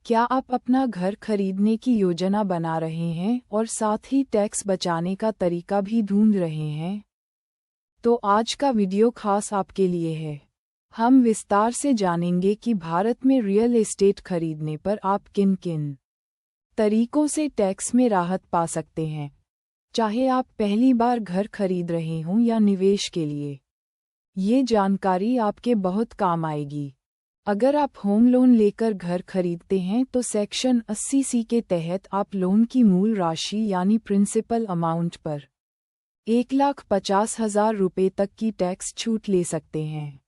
क्या आप अपना घर खरीदने की योजना बना रहे हैं और साथ ही टैक्स बचाने का तरीका भी ढूंढ रहे हैं? तो आज का वीडियो खास आपके लिए है। हम विस्तार से जानेंगे कि भारत में रियल एस्टेट खरीदने पर आप किन-किन तरीकों से टैक्स में राहत पा सकते हैं, चाहे आप पहली बार घर खरीद रहे हों या निवेश के लिए। ये जानकारी आपके बहुत काम आएगी। अगर आप होम लोन लेकर घर खरीदते हैं तो सेक्शन 80C के तहत आप लोन की मूल राशि यानी प्रिंसिपल अमाउंट पर 1,50,000 रुपये तक की टैक्स छूट ले सकते हैं।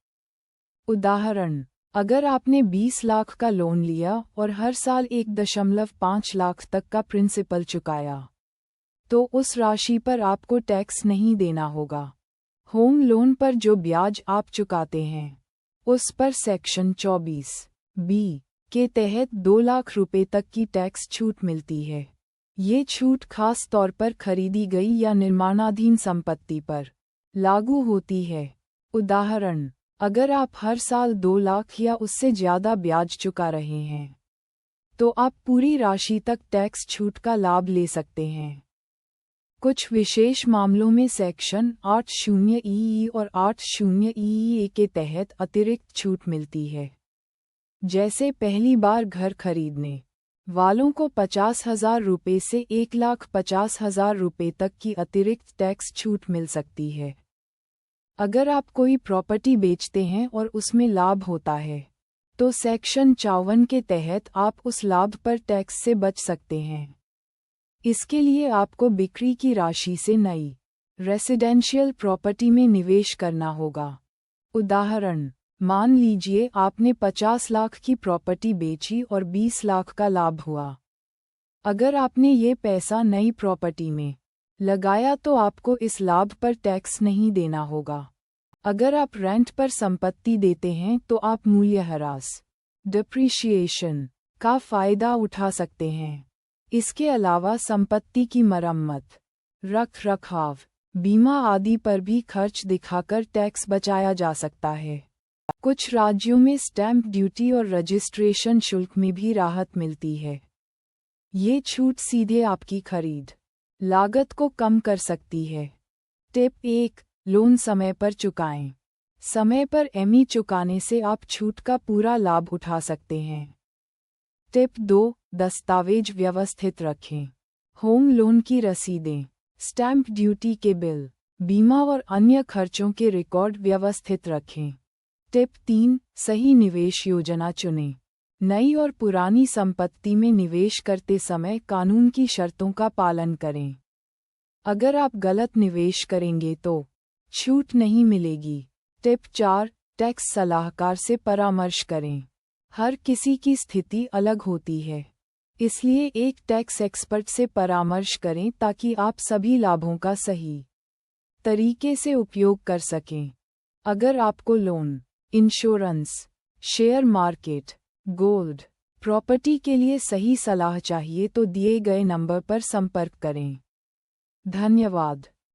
उदाहरण, अगर आपने 20 लाख का लोन लिया और हर साल 1.5 लाख तक का प्रिंसिपल चुकाया, तो उस राशि पर आपको टैक्स नहीं देना होगा। होम लोन पर जो ब्याज आप चुकाते हैं, उस पर सेक्शन 24B के तहत 2 लाख रुपए तक की टैक्स छूट मिलती है। ये छूट खास तौर पर खरीदी गई या निर्माणाधीन संपत्ति पर लागू होती है। उदाहरण, अगर आप हर साल 2 लाख या उससे ज़्यादा ब्याज चुका रहे हैं, तो आप पूरी राशि तक टैक्स छूट का लाभ ले सकते हैं। कुछ विशेष मामलों में सेक्शन 80EE और 80EE के तहत अतिरिक्त छूट मिलती है। जैसे पहली बार घर खरीदने वालों को 50,000 रुपये से 1,50,000 रुपये तक की अतिरिक्त टैक्स छूट मिल सकती है। अगर आप कोई प्रॉपर्टी बेचते हैं और उसमें लाभ होता है, तो सेक्शन 54 के तहत आप उस लाभ पर टैक्स से बच सकते हैं। इसके लिए आपको बिक्री की राशि से नई रेसिडेंशियल प्रॉपर्टी में निवेश करना होगा। उदाहरण, मान लीजिए आपने 50 लाख की प्रॉपर्टी बेची और 20 लाख का लाभ हुआ। अगर आपने ये पैसा नई प्रॉपर्टी में लगाया तो आपको इस लाभ पर टैक्स नहीं देना होगा। अगर आप रेंट पर संपत्ति देते हैं तो आप मूल्यह्रास डिप्रिशिएशन का फ़ायदा उठा सकते हैं। इसके अलावा संपत्ति की मरम्मत, रख-रखाव, बीमा आदि पर भी खर्च दिखाकर टैक्स बचाया जा सकता है। कुछ राज्यों में स्टैम्प ड्यूटी और रजिस्ट्रेशन शुल्क में भी राहत मिलती है। ये छूट सीधे आपकी खरीद लागत को कम कर सकती है। टिप 1, लोन समय पर चुकाएं। समय पर EMI चुकाने से आप छूट का पूरा लाभ उठा सकते हैं। टिप 2, दस्तावेज व्यवस्थित रखें। होम लोन की रसीदें, स्टैम्प ड्यूटी के बिल, बीमा और अन्य खर्चों के रिकॉर्ड व्यवस्थित रखें। टिप 3, सही निवेश योजना चुनें। नई और पुरानी संपत्ति में निवेश करते समय कानून की शर्तों का पालन करें। अगर आप गलत निवेश करेंगे तो छूट नहीं मिलेगी। टिप 4, टैक्स सलाहकार से परामर्श करें। हर किसी की स्थिति अलग होती है, इसलिए एक टैक्स एक्सपर्ट से परामर्श करें ताकि आप सभी लाभों का सही तरीके से उपयोग कर सकें। अगर आपको loan, insurance, share market, gold, property के लिए सही सलाह चाहिए तो दिए गए नंबर पर संपर्क करें। धन्यवाद।